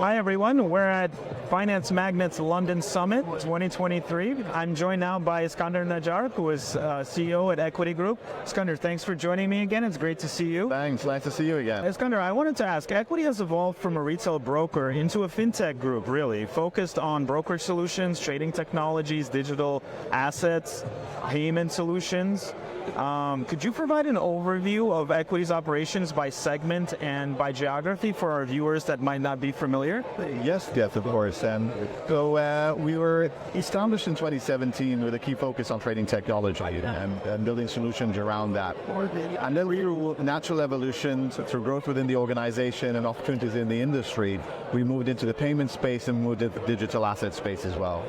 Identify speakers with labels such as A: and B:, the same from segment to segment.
A: Hi everyone, we're at Finance Magnates London Summit 2023. I'm joined now by Iskandar Najjar, who is CEO at Equiti Group. Iskandar, thanks for joining me again. It's great to see you.
B: Thanks, nice to see you again.
A: Iskandar, I wanted to ask, Equiti has evolved from a retail broker into a fintech group, really, focused on brokerage solutions, trading technologies, digital assets, payment solutions. Could you provide an overview of Equiti's operations by segment and by geography for our viewers that might not be familiar?
B: Yes, of course. So we were established in 2017 with a key focus on trading technology and building solutions around that. And then through natural evolution, through growth within the organization and opportunities in the industry, we moved into the payment space and moved into the digital asset space as well.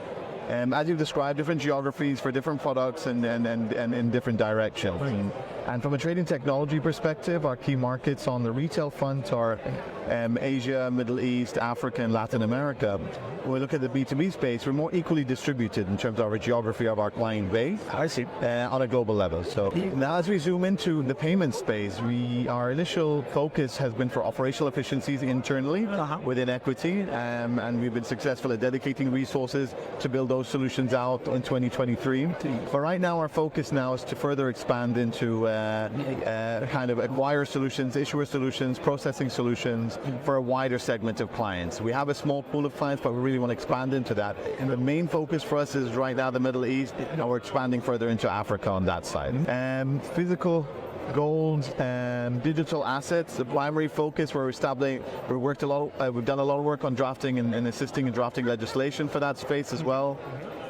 B: As you described, different geographies for different products and in different directions. And from a trading technology perspective, our key markets on the retail front are Asia, Middle East, Africa, and Latin America. When we look at the B2B space, we're more equally distributed in terms of our geography of our client base.
A: I see.
B: On a global level. So now as we zoom into the payment space, our initial focus has been for operational efficiencies internally within Equiti, and we've been successful at dedicating resources to build those solutions out in 2023. But right now our focus now is to further expand into kind of acquire solutions, issuer solutions, processing solutions for a wider segment of clients. We have a small pool of clients, but we really want to expand into that. And the main focus for us is right now the Middle East, and we're expanding further into Africa on that side. Physical gold and digital assets, the primary focus where we've done a lot of work on drafting and assisting in drafting legislation for that space as well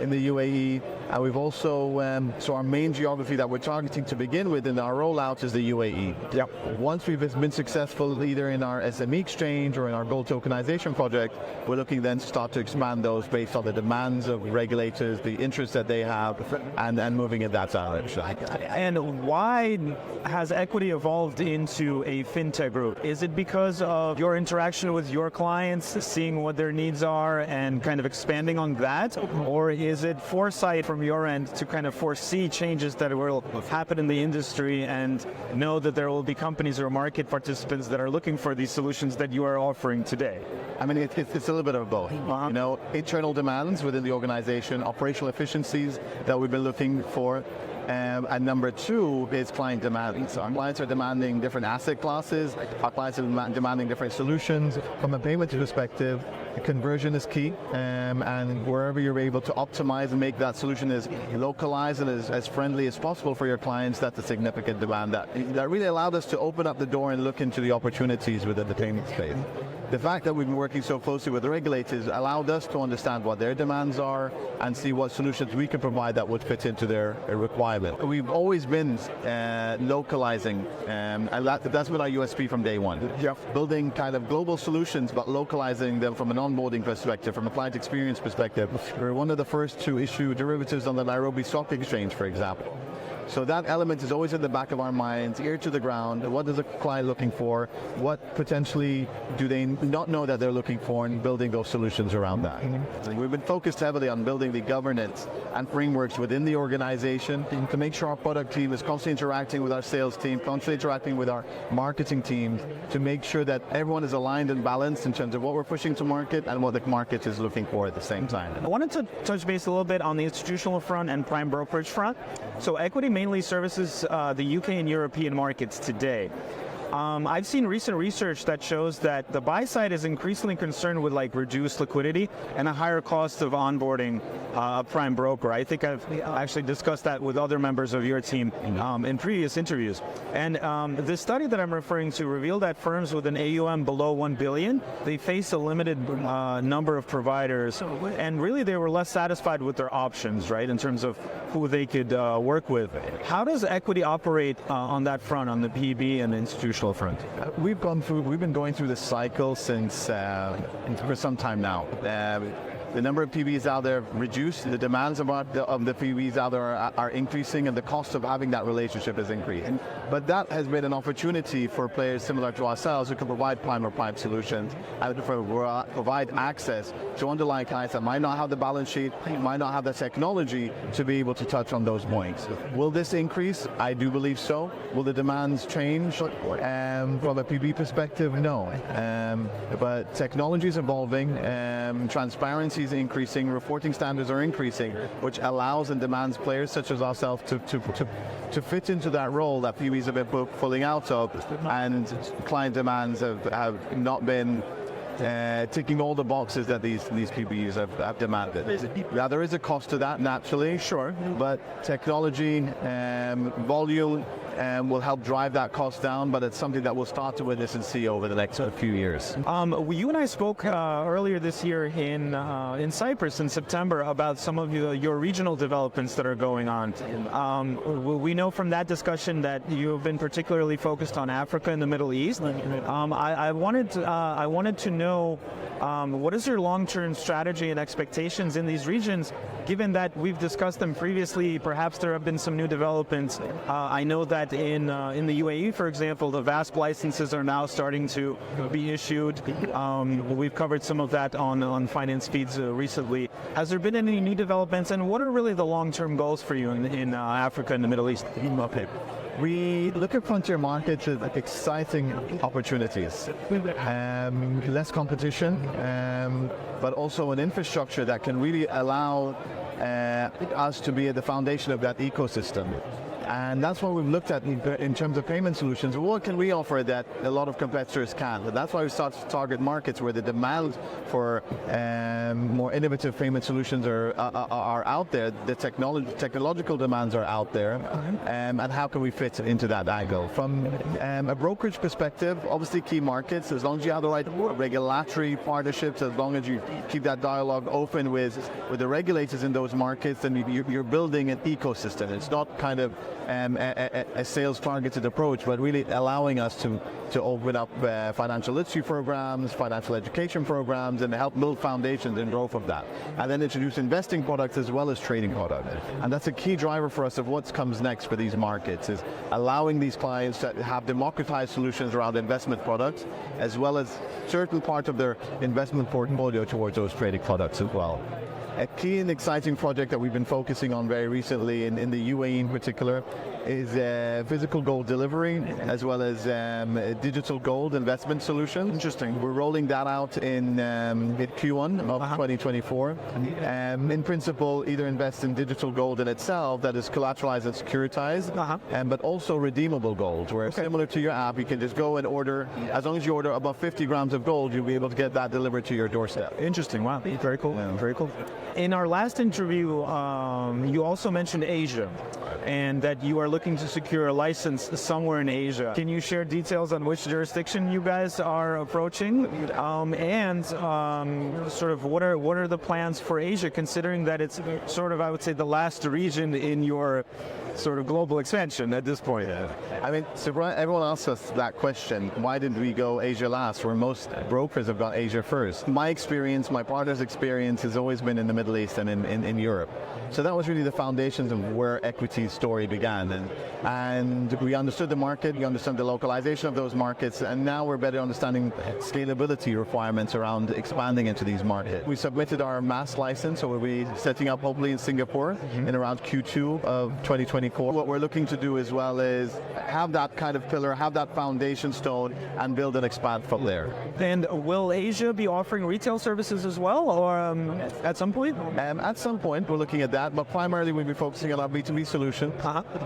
B: in the UAE. And we've also, so our main geography that we're targeting to begin with in our rollout is the UAE.
A: Yep.
B: Once we've been successful either in our SME exchange or in our gold tokenization project, we're looking then to start to expand those based on the demands of regulators, the interest that they have, and moving in that direction.
A: And why has Equiti evolved into a fintech group? Is it because of your interaction with your clients, seeing what their needs are and kind of expanding on that? Or is it foresight from your end to kind of foresee changes that will happen in the industry and know that there will be companies or market participants that are looking for these solutions that you are offering today?
B: I mean, it's a little bit of both. You know, internal demands within the organization, operational efficiencies that we've been looking for. And number two is client demand. So our clients are demanding different asset classes. Our clients are demanding different solutions. From a payment perspective, the conversion is key. And wherever you're able to optimize and make that solution as localized and as friendly as possible for your clients, that's a significant demand that really allowed us to open up the door and look into the opportunities within the payment space. The fact that we've been working so closely with the regulators allowed us to understand what their demands are and see what solutions we can provide that would fit into their requirement. We've always been localizing, and that's been our USP from day one.
A: Yep.
B: Building kind of global solutions, but localizing them from an onboarding perspective, from a client experience perspective. We're one of the first to issue derivatives on the Nairobi Stock Exchange, for example. So that element is always in the back of our minds, ear to the ground. What is the client looking for? What potentially do they not know that they're looking for, and building those solutions around that. We've been focused heavily on building the governance and frameworks within the organization to make sure our product team is constantly interacting with our sales team, constantly interacting with our marketing team to make sure that everyone is aligned and balanced in terms of what we're pushing to market and what the market is looking for at the same time.
A: I wanted to touch base a little bit on the institutional front and prime brokerage front. So Equiti mainly services the UK and European markets today. I've seen recent research that shows that the buy side is increasingly concerned with like reduced liquidity and a higher cost of onboarding a prime broker. I think I've actually discussed that with other members of your team in previous interviews. And the study that I'm referring to revealed that firms with an AUM below 1 billion, they face a limited number of providers, and really they were less satisfied with their options, right, in terms of who they could work with. How does Equiti operate on that front, on the PB and institutional front?
B: We've been going through this cycle since for some time now. the number of PBs out there reduced, the demands of the PBs out there are increasing, and the cost of having that relationship is increasing. But that has been an opportunity for players similar to ourselves who can provide prime or prime solutions and provide access to underlying clients that might not have the balance sheet, might not have the technology to be able to touch on those points. Will this increase? I do believe so. Will the demands change? From a PB perspective, no. But technology is evolving, transparency is increasing, reporting standards are increasing, which allows and demands players such as ourselves to fit into that role that PBs have been pulling out of, and client demands have not been ticking all the boxes that these PBs have demanded. Yeah, there is a cost to that, naturally, sure, but technology, volume, will help drive that cost down, but it's something that we'll start to witness and see over the next few years.
A: You and I spoke earlier this year in Cyprus in September about some of your regional developments that are going on. We know from that discussion that you have been particularly focused on Africa and the Middle East. I wanted to know what is your long-term strategy and expectations in these regions, given that we've discussed them previously. Perhaps there have been some new developments. I know that in the UAE, for example, the VASP licenses are now starting to be issued. We've covered some of that on FinanceFeeds recently. Has there been any new developments, and what are really the long-term goals for you in Africa and the Middle East?
B: Okay. We look at frontier markets as exciting opportunities. Less competition, but also an infrastructure that can really allow us to be at the foundation of that ecosystem. And that's what we've looked at in terms of payment solutions. What can we offer that a lot of competitors can't? And that's why we start to target markets where the demand for more innovative payment solutions are out there, the technological demands are out there, and how can we fit into that angle? From a brokerage perspective, obviously key markets, as long as you have the right regulatory partnerships, as long as you keep that dialogue open with the regulators in those markets, then you're building an ecosystem. It's not kind of a sales targeted approach, but really allowing us to open up financial literacy programs, financial education programs, and help build foundations and growth of that. And then introduce investing products as well as trading products. And that's a key driver for us of what comes next for these markets, is allowing these clients to have democratized solutions around investment products, as well as certain part of their investment portfolio towards those trading products as well. A key and exciting project that we've been focusing on very recently in the UAE in particular is physical gold delivery, as well as digital gold investment solutions. Interesting. We're rolling that out in Q1 of 2024. In principle, either invest in digital gold in itself that is collateralized and securitized, but also redeemable gold, where similar to your app, you can just go and order, as long as you order above 50 grams of gold, you'll be able to get that delivered to your doorstep.
A: Interesting. Wow. Very cool. Yeah. Very cool. In our last interview, you also mentioned Asia, and that you are looking to secure a license somewhere in Asia. Can you share details on which jurisdiction you guys are approaching, and sort of what are the plans for Asia, considering that it's sort of, I would say, the last region in your sort of global expansion at this point?
B: I mean, so everyone asks us that question, why did we go Asia last, where most brokers have gone Asia first? My experience, my partner's experience has always been in the Middle East and in Europe. So that was really the foundations of where Equiti's story began. And we understood the market, we understood the localization of those markets, and now we're better understanding scalability requirements around expanding into these markets. We submitted our mass license, so we'll be setting up hopefully in Singapore in around Q2 of 2024. What we're looking to do as well is have that kind of pillar, have that foundation stone, and build and expand from there.
A: And will Asia be offering retail services as well, or at some point?
B: At some point, we're looking at that, but primarily we'll be focusing on our B2B solution.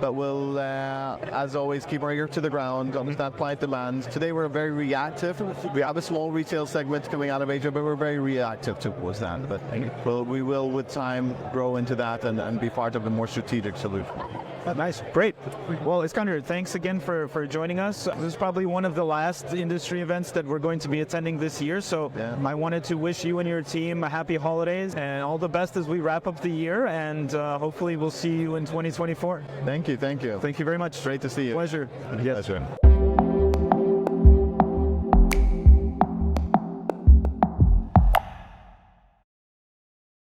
B: But we'll, as always, keep our ear to the ground, understand client demands. Today we're very reactive. We have a small retail segment coming out of Asia, but we're very reactive towards that. But we will, with time, grow into that and be part of a more strategic solution.
A: Nice, great. Well, Iskandar, thanks again for joining us. This is probably one of the last industry events that we're going to be attending this year, so I wanted to wish you and your team a happy holidays and all the best as we wrap up the year, and hopefully we'll see you in 2024.
B: Thank you.
A: Thank you very much.
B: Great to see you.
A: Pleasure.
B: Yes. Pleasure.